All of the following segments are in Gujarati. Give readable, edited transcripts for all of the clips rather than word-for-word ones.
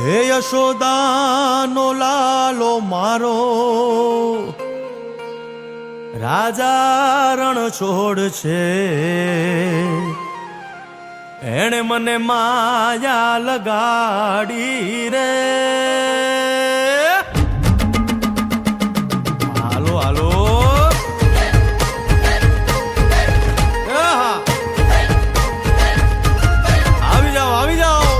હે યશોદાનો લાલો મારો રાજા રણ છોડ છે, એણે મને માયા લગાડી રે. હાલો હાલો આવી જાઓ આવી જાઓ.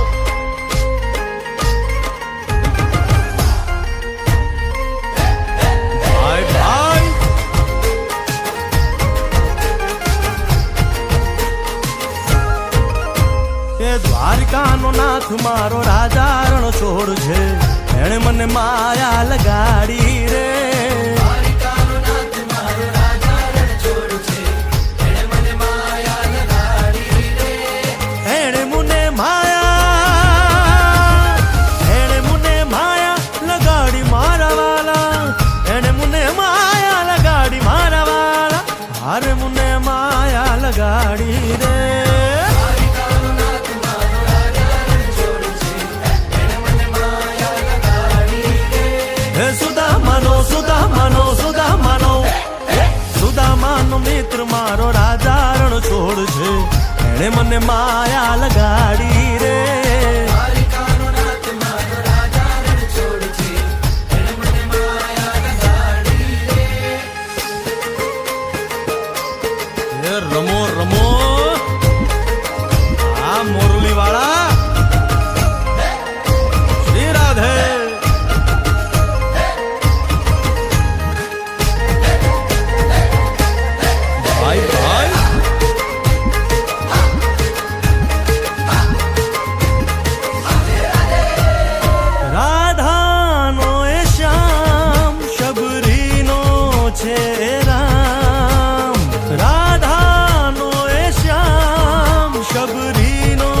ભાઈ ભાઈ દ્વારિકાનો નાથ મારો રાજા રણ છોડ છે, એણે મને માયા લગાડી રે. દ્વારિકાનો નાથ મારો રાજા રણ છોડ છે, એણે મને માયા લગાડી રે. એણે મને માયા લગાડી મારા વાલા, એણે મને માયા લગાડી મારા વાલા, હારે મને માયા લગાડી રે. સુદામાનો મિત્ર મારો રાજા રણ છોડ છે, એણે મને માયા લગાડી રે. દ્વારિકાનો નાથ મારો રાજા રણ છોડ છે, એણે મને માયા લગાડી રે. રમો રમો આ મોરલી વાળા શ્રી રાધે. રાધાનો એ શ્યામ શબરીનો છે રામ, રાધાનો એ શ્યામ શબરીનો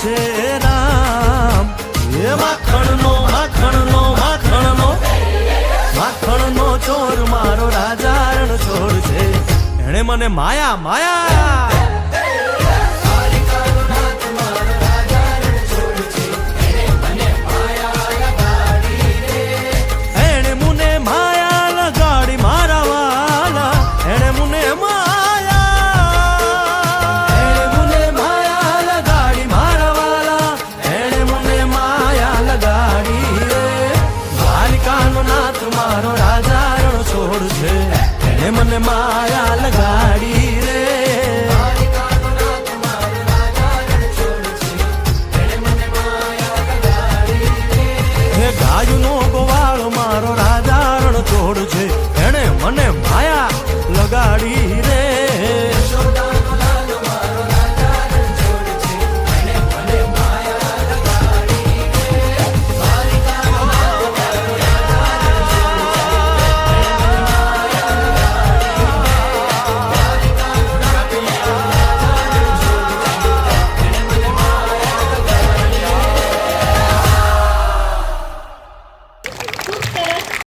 છે રામ. એ માખણનો માખણનો માખણનો માખણનો ચોર મારો રાજા રણ છોડ છે, એણે મને માયા માયા